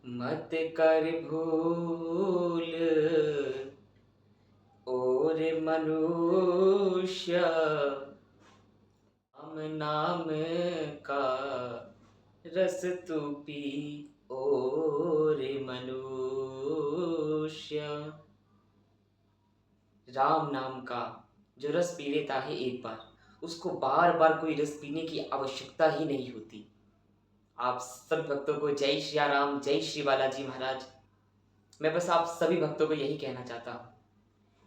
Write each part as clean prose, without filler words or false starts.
मत कर भूल और मनुष्य हम नाम का रस तू पी और मनुष्य। राम नाम का जो रस पी लेता है एक बार, उसको बार बार कोई रस पीने की आवश्यकता ही नहीं होती। आप सब भक्तों को जय श्री राम, जय श्री बालाजी महाराज। मैं बस आप सभी भक्तों को यही कहना चाहता हूँ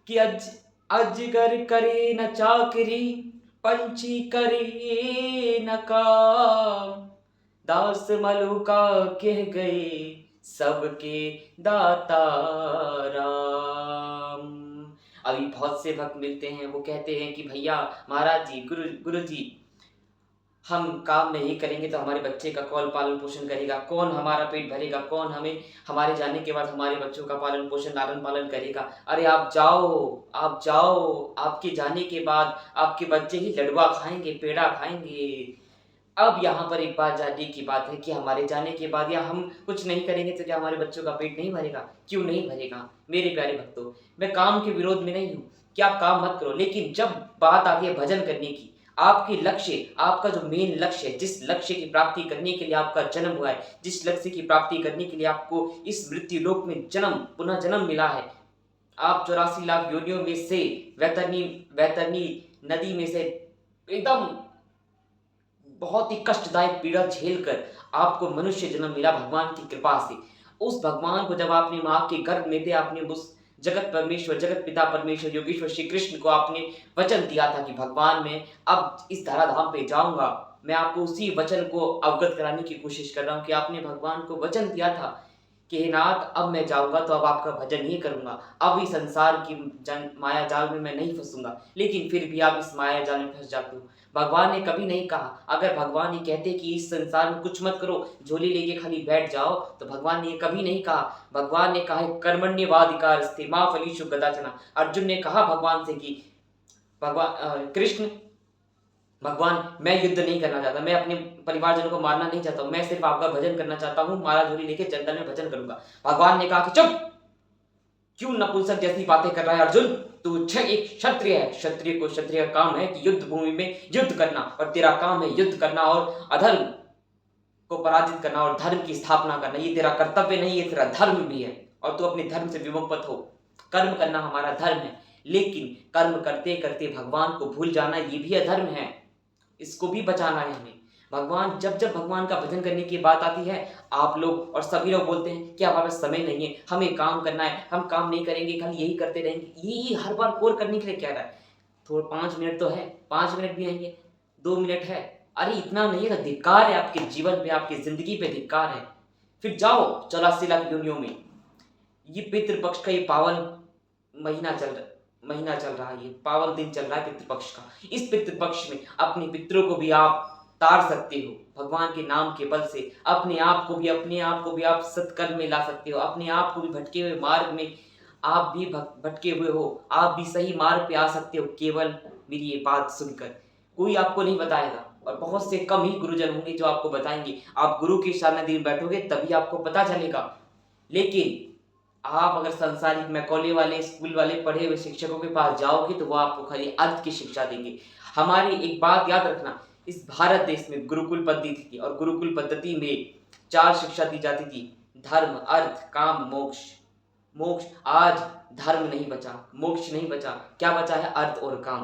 कि अजगर करे न चाकरी, पंछी करे न काम, दास मलुका कह गए सबके दाता राम। अभी बहुत से भक्त मिलते हैं, वो कहते हैं कि भैया महाराज जी, गुरु जी, हम काम नहीं करेंगे तो हमारे बच्चे का कौन पालन पोषण करेगा, कौन हमारा पेट भरेगा, कौन हमें हमारे जाने के बाद हमारे बच्चों का पालन पोषण लालन पालन करेगा। अरे आप जाओ, आप जाओ, आपके जाने के बाद आपके बच्चे ही लडुआ खाएंगे, पेड़ा खाएंगे। अब यहाँ पर एक बात जानने की बात है कि हमारे जाने के बाद या हम कुछ नहीं करेंगे तो क्या हमारे बच्चों का पेट नहीं भरेगा? क्यों नहीं भरेगा? मेरे प्यारे भक्तों, मैं काम के विरोध में नहीं हूँ कि आप काम मत करो, लेकिन जब बात आती है भजन करने की, आपके लक्ष्य, आपका जो मेन लक्ष्य है, जिस लक्ष्य की प्राप्ति करने के लिए आपका जन्म हुआ है, जिस लक्ष्य की प्राप्ति करने के लिए आपको इस मृत्यु लोक में जन्म पुनः जन्म मिला है, आप 84 लाख योनियों में से वैतरणी वैतरणी नदी में से एकदम बहुत ही कष्टदायक पीड़ा झेलकर आपको मनुष्य जन्म मिला भगवान की कृपा से। उस भगवान को जब आपने माँ के गर्भ में थे, आपने उस जगत परमेश्वर, जगत पिता परमेश्वर योगेश्वर श्री कृष्ण को आपने वचन दिया था कि भगवान मैं अब इस धराधाम पे जाऊंगा। मैं आपको उसी वचन को अवगत कराने की कोशिश कर रहा हूँ कि आपने भगवान को वचन दिया था कि हे नाथ, अब मैं जाऊंगा तो अब आपका भजन ही करूंगा, अब इस संसार की माया जाल में मैं नहीं फंसूंगा। लेकिन फिर भी आप इस माया जाल में फंस जाते हो। भगवान ने कभी नहीं कहा, अगर भगवान ये कहते कि इस संसार में कुछ मत करो, झोली लेके खाली बैठ जाओ, तो भगवान ने ये कभी नहीं कहा। भगवान ने कहा है कर्मण्यवाधिकारस्ते मां फलेषु कदाचन। अर्जुन ने कहा भगवान से कि कृष्ण, भगवान मैं युद्ध नहीं करना चाहता, मैं अपने परिवारजनों को मारना नहीं चाहता हूं, मैं सिर्फ आपका भजन करना चाहता हूं, माला झोली लेके जंगल में भजन करूंगा। भगवान ने कहा कि चुप, क्यों नपुंसक जैसी बातें कर रहा है अर्जुन, तू एक क्षत्रिय है, क्षत्रिय को क्षत्रिय का काम है कि युद्ध भूमि में युद्ध करना, और तेरा काम है युद्ध करना और अधर्म को पराजित करना और धर्म की स्थापना करना। ये तेरा कर्तव्य नहीं, ये तेरा धर्म भी है, और तू अपने धर्म से विमुख मत हो। कर्म करना हमारा धर्म है, लेकिन कर्म करते करते भगवान को भूल जाना ये भी अधर्म है, इसको भी बचाना है हमें। भगवान, जब जब भगवान का भजन करने की बात आती है, आप लोग और सभी लोग बोलते हैं कि हमारे पास समय नहीं है, हमें काम करना है, हम काम नहीं करेंगे, खाली यही करते रहेंगे। यही हर बार कोर करने के लिए कह रहा है। थोड़ा 5 मिनट तो है, 5 मिनट भी नहीं है, 2 मिनट है, अरे इतना नहीं है तो धिक्कार है, आपके जीवन पे, आपकी जिंदगी पे धिक्कार है। फिर जाओ 84 लाख योनियों में। ये पितृपक्ष का ये पावन महीना चल रहा है, ये पावन दिन चल रहा है पितृपक्ष का। इस पितृपक्ष में अपने पितरों को भी आप तार सकते हो भगवान के नाम के बल से। अपने आप को भी आप सत्कर्म में ला सकते हो। अपने आप को भी भटके हुए मार्ग में आप भी भटके हुए हो, आप भी सही मार्ग पे आ सकते हो, केवल मेरी ये बात सुनकर। कोई आपको नहीं बताएगा, और बहुत से कम ही गुरुजन होंगे जो आपको बताएंगे। आप गुरु के सामने दिन बैठोगे तभी आपको पता चलेगा। लेकिन आप अगर संसारिक मैकॉले वाले स्कूल वाले पढ़े हुए शिक्षकों के पास जाओगे तो वो आपको खाली अर्थ की शिक्षा देंगे। हमारी एक बात याद रखना, इस भारत देश में गुरुकुल पद्धति थी, और गुरुकुल पद्धति में 4 शिक्षा दी जाती थी, धर्म, अर्थ, काम, मोक्ष। मोक्ष आज धर्म नहीं बचा, मोक्ष नहीं बचा, क्या बचा है? अर्थ और काम।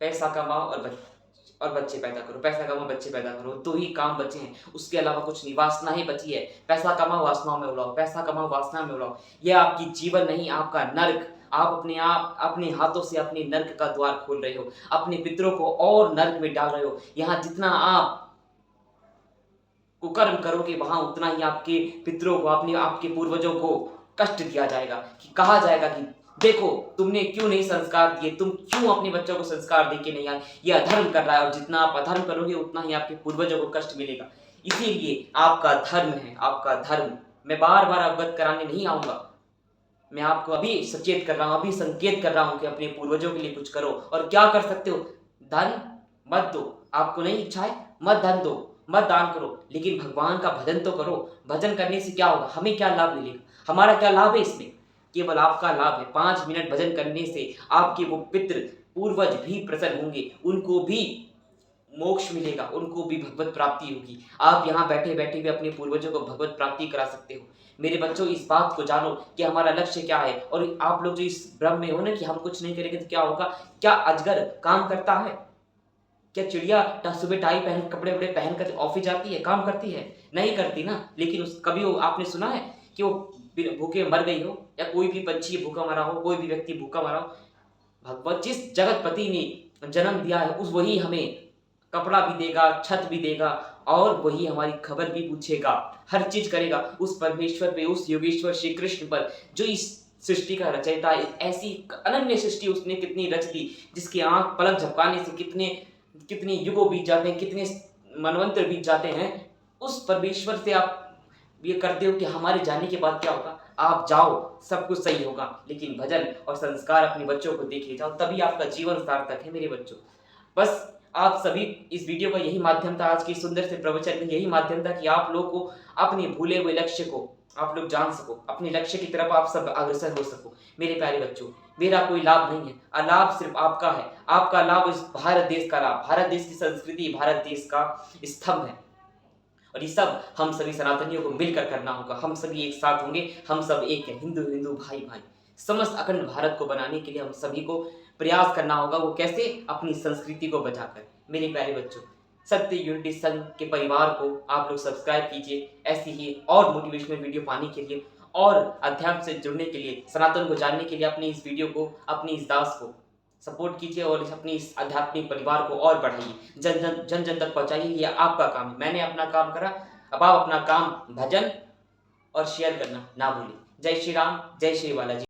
पैसा कमाओ और बच्चे पैदा करो, पैसा कमाओ बच्चे पैदा करो, 2 ही काम बचे हैं, उसके अलावा कुछ नहीं। वासना ही बची है, पैसा कमाओ वासनाओं में उड़ाओ, पैसा कमाओ वासना में उड़ाओ। यह आपकी जीवन नहीं, आपका नर्क। आप अपने हाथों से अपने नर्क का द्वार खोल रहे हो, अपने पितरों को और नर्क में डाल रहे हो। यहाँ जितना आप कुकर्म करोगे, वहां उतना ही आपके पितरों को, आपके पूर्वजों को कष्ट दिया जाएगा। कि कहा जाएगा कि देखो तुमने क्यों नहीं संस्कार दिए, तुम क्यों अपने बच्चों को संस्कार देके नहीं आए, ये अधर्म कर रहा है। और जितना आप अधर्म करोगे उतना ही आपके पूर्वजों को कष्ट मिलेगा। इसीलिए आपका धर्म है, आपका धर्म। मैं बार बार अवगत कराने नहीं आऊंगा, मैं आपको अभी सचेत कर रहा हूं, अभी संकेत कर रहा हूं कि अपने पूर्वजों के लिए कुछ करो। और क्या कर सकते हो? धन मत दो, आपको नहीं इच्छा है मत धन दो, मत दान करो, लेकिन भगवान का भजन तो करो। भजन करने से क्या होगा, हमें क्या लाभ मिलेगा, हमारा क्या लाभ है इसमें, केवल आपका लाभ है। 5 मिनट भजन करने से आपके वो पितृ पूर्वज भी प्रसन्न होंगे, उनको भी मोक्ष मिलेगा, उनको भी भगवत प्राप्ति होगी। आप यहाँ बैठे बैठे भी अपने पूर्वजों को भगवत प्राप्ति करा सकते हो। मेरे बच्चों, इस बात को जानो कि हमारा लक्ष्य क्या है। और आप लोग जो इस भ्रम में हो ना कि हम कुछ नहीं करेंगे तो क्या होगा, क्या अजगर काम करता है, क्या चिड़िया सुबह टाई पहन कपड़े वपड़े पहन कर ऑफिस जाती है, काम करती है, नहीं करती ना। लेकिन कभी वो आपने सुना है कि वो भूखे मर गई हो, या कोई भी पंछी भूखा मरा हो, कोई भी व्यक्ति भूखा मरा हो। भगवत जिस जगतपति ने जन्म दिया है उस वही हमें कपड़ा भी देगा, छत भी देगा, और वही हमारी खबर भी पूछेगा, हर चीज करेगा। उस परमेश्वर पे, उस योगेश्वर श्री कृष्ण पर, जो इस सृष्टि का रचयिता है, ऐसी अनन्य सृष्टि उसने कितनी रच दी, जिसकी आंख पलक झपकाने से कितने युगों बीत जाते हैं, कितने मनवंतर बीत जाते हैं। उस परमेश्वर से आप ये करते हो कि हमारे जाने के बाद क्या होगा, आप जाओ सब कुछ सही होगा। लेकिन भजन और संस्कार अपने बच्चों को देखे जाओ, तभी आपका जीवन सार्थक है मेरे बच्चों। बस आप सभी, इस वीडियो का यही माध्यम था, आज की सुंदर से प्रवचन में यही माध्यम था कि आप लोग को अपने भूले हुए लक्ष्य को आप लोग जान सको, अपने लक्ष्य की तरफ आप सब अग्रसर हो सको। मेरे प्यारे बच्चों, मेरा कोई लाभ नहीं है, अलाभ सिर्फ आपका है। आपका लाभ इस भारत देश का लाभ, भारत देश की संस्कृति, भारत देश का स्तंभ है। और ये सब हम सभी सनातनियों को मिलकर करना होगा। हम सभी एक साथ होंगे, हम सब एक हैं, हिंदू हिंदू भाई भाई। समस्त अखंड भारत को बनाने के लिए हम सभी को प्रयास करना होगा। वो कैसे, अपनी संस्कृति को बचाकर। मेरे प्यारे बच्चों, सत्य यूनिटी संघ के परिवार को आप लोग सब्सक्राइब कीजिए, ऐसी ही और मोटिवेशनल वीडियो पाने के लिए और अध्यात्म से जुड़ने के लिए, सनातन को जानने के लिए अपनी इस वीडियो को, अपनी इस दास को सपोर्ट कीजिए और अपनी इस आध्यात्मिक परिवार को और बढ़ाइए, जन जन तक पहुंचाइए। ये आपका काम है, मैंने अपना काम करा, अब आप अपना काम भजन और शेयर करना ना भूलें। जय श्री राम, जय श्री बालाजी।